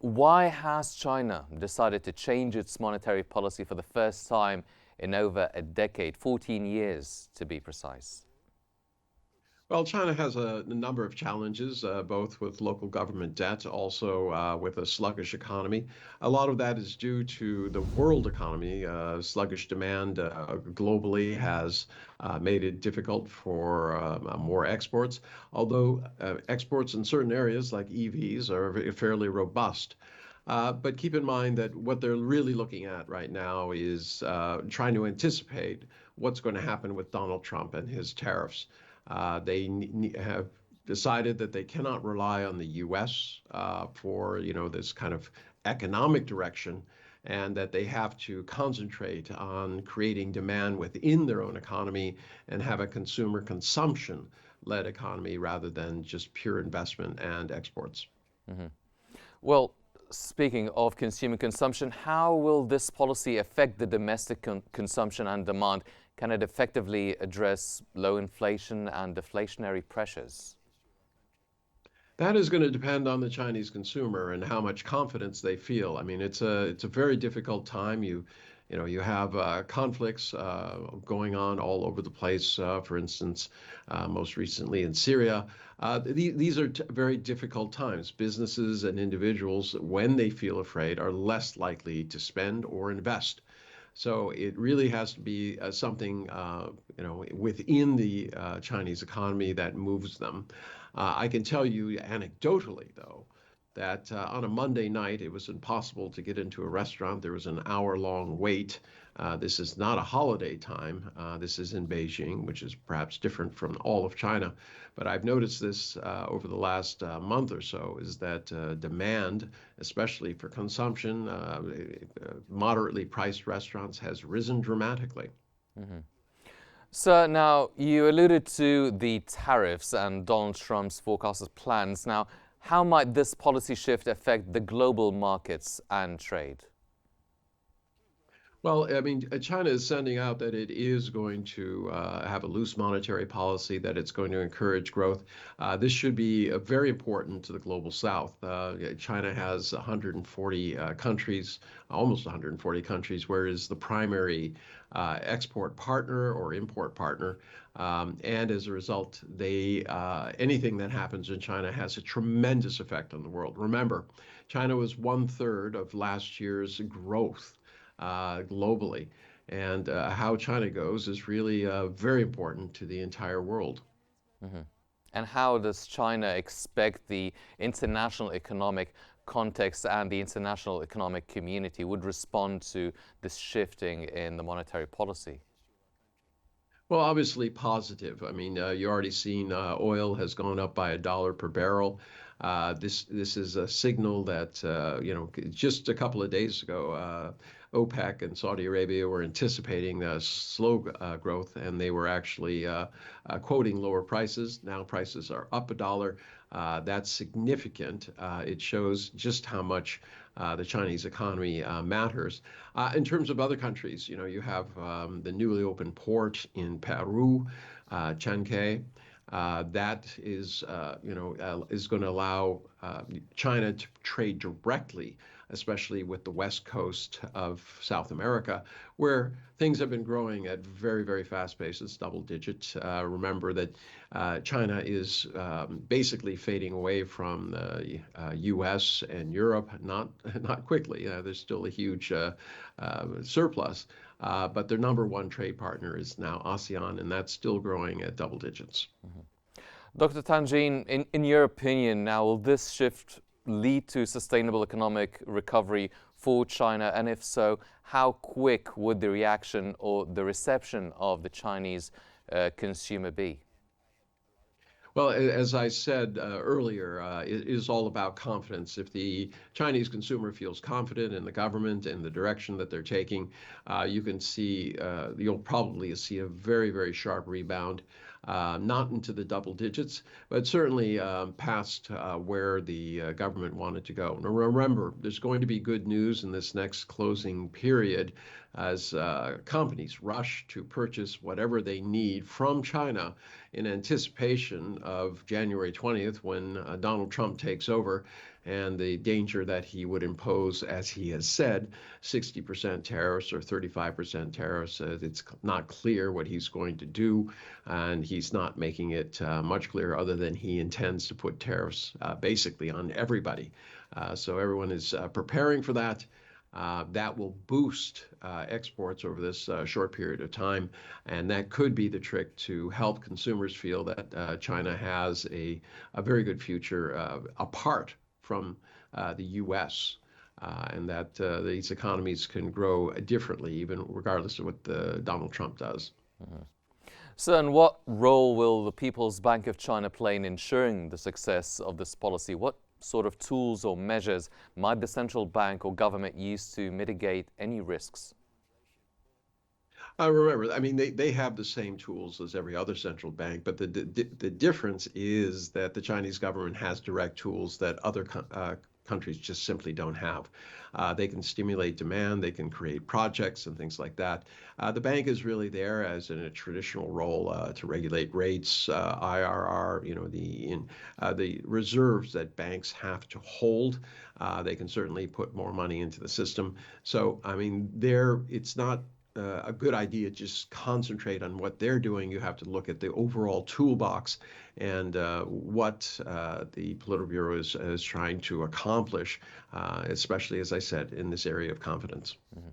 Why has China decided to change its monetary policy for the first time in over a decade, 14 years to be precise? Well, China has a number of challenges, both with local government debt, also with a sluggish economy. A lot of that is due to the world economy. Sluggish demand globally has made it difficult for more exports, although exports in certain areas like EVs are fairly robust. But keep in mind that what they're really looking at right now is trying to anticipate what's going to happen with Donald Trump and his tariffs. They have decided that they cannot rely on the U.S. For this kind of economic direction, and that they have to concentrate on creating demand within their own economy and have a consumer consumption-led economy rather than just pure investment and exports. Mhm. Well, speaking of consumer consumption, how will this policy affect the domestic consumption and demand? Can it effectively address low inflation and deflationary pressures? That is going to depend on the Chinese consumer and how much confidence they feel. I mean, it's a very difficult time. You have conflicts going on all over the place. For instance, most recently in Syria. These are very difficult times. Businesses and individuals, when they feel afraid, are less likely to spend or invest. So it really has to be something within the Chinese economy that moves them. I can tell you anecdotally, though, that on a Monday night, it was impossible to get into a restaurant. There was an hour-long wait. This is not a holiday time. This is in Beijing, which is perhaps different from all of China. But I've noticed this over the last month or so, is that demand, especially for consumption, moderately priced restaurants, has risen dramatically. Mhm. So now you alluded to the tariffs and Donald Trump's forecasted plans. Now, how might this policy shift affect the global markets and trade? Well, I mean, China is sending out that it is going to have a loose monetary policy, that it's going to encourage growth. This should be very important to the global South. China has 140 countries, almost 140 countries, where it is the primary export partner or import partner. And as a result, anything that happens in China has a tremendous effect on the world. Remember, China was 1/3 of last year's growth globally. And how China goes is really very important to the entire world. Mhm. And how does China expect the international economic context and the international economic community would respond to this shifting in the monetary policy? Well, obviously positive. I mean, you already seen oil has gone up by $1 per barrel. This is a signal that just a couple of days ago, OPEC and Saudi Arabia were anticipating slow growth, and they were actually quoting lower prices. Now prices are up $1. That's significant. It shows just how much the Chinese economy matters. In terms of other countries, you have the newly opened port in Peru, Chancay. That is going to allow China to trade directly, especially with the west coast of South America, where things have been growing at very, very fast paces, double digits. Remember that China is basically fading away from the U.S. and Europe, not quickly. There's still a huge surplus, but their number one trade partner is now ASEAN, and that's still growing at double digits. Mhm. Dr. Tangin, in your opinion now, will this shift lead to sustainable economic recovery for China? And if so, how quick would the reaction or the reception of the Chinese consumer be? Well, as I said earlier, it is all about confidence. If the Chinese consumer feels confident in the government and the direction that they're taking, you'll probably see a very, very sharp rebound, not into the double digits, but certainly past where the government wanted to go. Now, remember, there's going to be good news in this next closing period as companies rush to purchase whatever they need from China in anticipation of January 20th when Donald Trump takes over. and the danger that he would impose, as he has said, 60% tariffs or 35% tariffs. It's not clear what he's going to do, and he's not making it much clearer other than he intends to put tariffs basically on everybody. So everyone is preparing for that. That will boost exports over this short period of time, and that could be the trick to help consumers feel that China has a very good future apart from the U.S. And that these economies can grow differently, even regardless of what Donald Trump does. So, and what role will the People's Bank of China play in ensuring the success of this policy? What sort of tools or measures might the central bank or government use to mitigate any risks? Remember, I mean, they have the same tools as every other central bank, but the difference is that the Chinese government has direct tools that other countries just simply don't have. They can stimulate demand, they can create projects and things like that. The bank is really there as in a traditional role to regulate rates, IRR, the reserves that banks have to hold. They can certainly put more money into the system. So, I mean, it's not a good idea to just concentrate on what they're doing. You have to look at the overall toolbox and what the Politburo is trying to accomplish, especially, as I said, in this area of confidence. Mm-hmm.